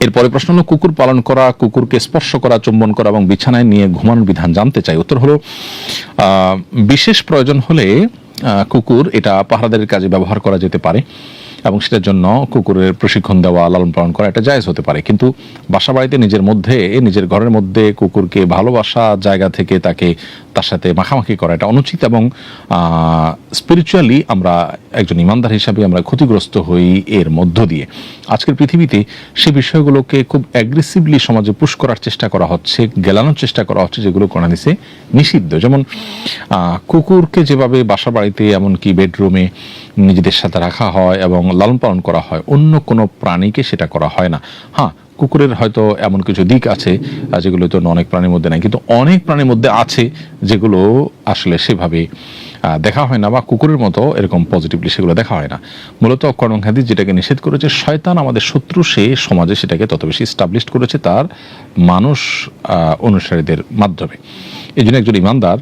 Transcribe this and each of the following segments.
এরপরে প্রশ্ন হলো, কুকুর পালন করা, কুকুরকে স্পর্শ করা, চুম্বন করা এবং বিছানায় নিয়ে ঘুমানোর বিধান জানতে চাই। উত্তর হলো, বিশেষ প্রয়োজন হলে কুকুর এটা পাহারাদারের কাজে ব্যবহার করা যেতে পারে এবং সেটার জন্য কুকুরের প্রশিক্ষণ দেওয়া, লালন পালন করা এটা জায়েজ হতে পারে। কিন্তু বাসা বাড়িতে নিজের ঘরের মধ্যে কুকুরকে ভালোবাসা জায়গা থেকে তার সাথে মাখামাখি করা এটা অনুচিত এবং স্পিরিচুয়ালি আমরা একজন ইমানদার হিসাবে আমরা ক্ষতিগ্রস্ত হই এর মধ্য দিয়ে। আজকের পৃথিবীতে সেই বিষয়গুলোকে খুব অ্যাগ্রেসিভলি সমাজে পুশ করার চেষ্টা করা হচ্ছে, গেলানোর চেষ্টা করা হচ্ছে, যেগুলো কোরআন হাদিসে নিষিদ্ধ। যেমন কুকুরকে যেভাবে বাসা বাড়িতে এমনকি বেডরুমে নিজেদের সাথে রাখা হয় এবং লালন পালন করা হয়, অন্য কোনো প্রাণীকে সেটা করা হয় না। হ্যাঁ, কুকুরের হয়তো এমন কিছু দিক আছে যেগুলো তো অনেক প্রাণীর মধ্যে নাই, কিন্তু অনেক প্রাণীর মধ্যে আছে যেগুলো আসলে সেভাবে দেখা হয় না বা কুকুরের মতো এরকম পজিটিভলি সেগুলো দেখা হয় না। মূলত কোরআন হাদিস যেটাকে নিষেধ করেছে, শয়তান আমাদের শত্রু, সে সমাজে সেটাকে তত বেশি এস্টাবলিশড করেছে তার মানুষ অনুসারীদের মাধ্যমে। এই জন্য একজন ইমানদার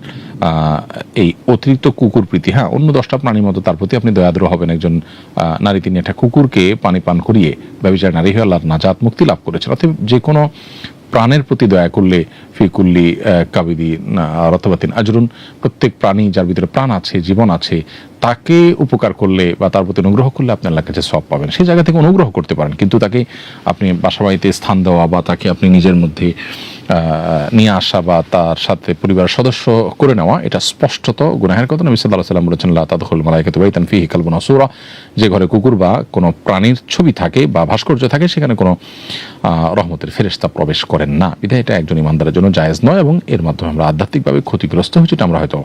এই অতিরিক্ত কুকুর প্রীতি, অন্য 10টা প্রাণীর মতো তার প্রতি আপনি দয়াদ্র হবেন। একজন নারী, তিনি একটা কুকুরকে পানি পান করিয়ে ব্যভিচার নারী হয়ে আল্লাহর নাজাত মুক্তি লাভ করেছেন। অতএব যে কোনো প্রাণের প্রতি দয়া করলে ফি কুল্লি কাবিদি রতবাতিন আজরুন, প্রত্যেক প্রাণী যার ভিতরে প্রাণ আছে, জীবন আছে, তাকে উপকার করলে বা তার প্রতি অনুগ্রহ করলে আপনি আল্লাহর কাছে সওয়াব পাবেন। সেই জায়গা থেকে অনুগ্রহ করতে পারেন, কিন্তু তাকে আপনি বাসা বাড়িতে স্থান দেওয়া বা তাকে আপনি নিজের মধ্যে নিয়ে আসা বা তার সাথে পরিবারের সদস্য করে নেওয়া, এটা স্পষ্টত গুনাহের কথা। নবী সাল্লাল্লাহু আলাইহি ওয়াসাল্লাম বলেছেন, লা তাদখুলুল মালায়েকাতু বাইতান ফীহি কালবুন আসূরা, যে ঘরে কুকুর বা কোনো প্রাণীর ছবি থাকে বা ভাস্কর্য থাকে সেখানে কোনো রহমতের ফেরেশতা প্রবেশ করেন না। বিধায় এটা একজন ইমানদারের জন্য জায়েজ নয় এবং এর মাধ্যমে আমরা আধ্যাত্মিকভাবে ক্ষতিগ্রস্ত হচ্ছি, এটা আমরা হয়তো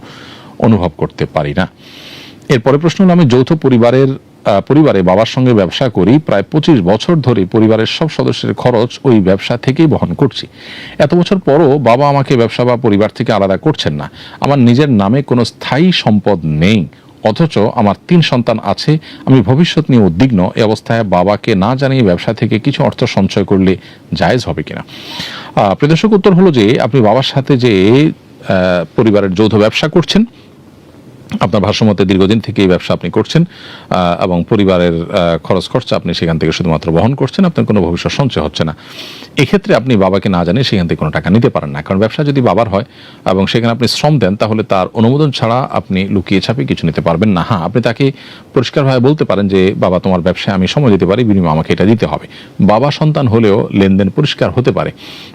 অনুভব করতে পারি না। এরপরে প্রশ্ন হলো, আমি যৌথ পরিবারে বাবার সঙ্গে ব্যবসা করি, প্রায় 25 বছর ধরে পরিবারের সব সদস্যের খরচ ওই ব্যবসা থেকেই বহন করছি। এত বছর পরও বাবা আমাকে ব্যবসা বা পরিবার থেকে আলাদা করছেন না। আমার নিজের নামে কোনো স্থায়ী সম্পদ নেই, অথচ আমার 3 সন্তান আছে। আমি ভবিষ্যৎ নিয়ে উদ্বিগ্ন। এই অবস্থায় বাবাকে না জানিয়ে ব্যবসা থেকে কিছু অর্থ সঞ্চয় করলে জায়েজ হবে কিনা? প্রিয় দর্শক, উত্তর হলো যে আপনি বাবার সাথে যে পরিবারের যৌথ ব্যবসা করছেন, আপনার ভাষ্যমতে দীর্ঘদিন থেকে এই ব্যবসা আপনি করছেন এবং পরিবারের খরচ খরচা আপনি সেখান থেকে শুধুমাত্র বহন করছেন, আপনার কোনো ভবিষ্যৎ সঞ্চয় হচ্ছে না। এক্ষেত্রে আপনি বাবাকে না জানিয়ে সেখান থেকে কোনো টাকা নিতে পারেন না, কারণ ব্যবসা যদি বাবার হয় এবং সেখানে আপনি শ্রম দেন, তাহলে তার অনুমোদন ছাড়া আপনি লুকিয়ে ছাপিয়ে কিছু নিতে পারবেন না। আপনি তাকে পরিষ্কারভাবে বলতে পারেন যে, বাবা, তোমার ব্যবসায় আমি সময় দিতে পারি, বিনিময়ে আমাকে এটা দিতে হবে। বাবা সন্তান হলেও লেনদেন পরিষ্কার হতে পারে,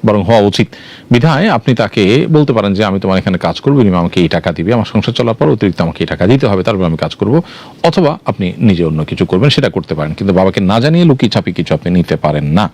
বরং হওয়া উচিত। বিধায় আপনি তাকে বলতে পারেন যে, আমি তোমার এখানে কাজ করবো, বিনিময়ে আমাকে এই টাকা দিবে, আমার সংসার চলার পর অতিরিক্ত আমাকে এই টাকা দিতে হবে, তারপর আমি কাজ করব। অথবা আপনি নিজে অন্য কিছু করবেন, সেটা করতে পারেন, কিন্তু বাবাকে না জানিয়ে লুকিয়ে ছাপিয়ে কিছু আপনি নিতে পারেন না।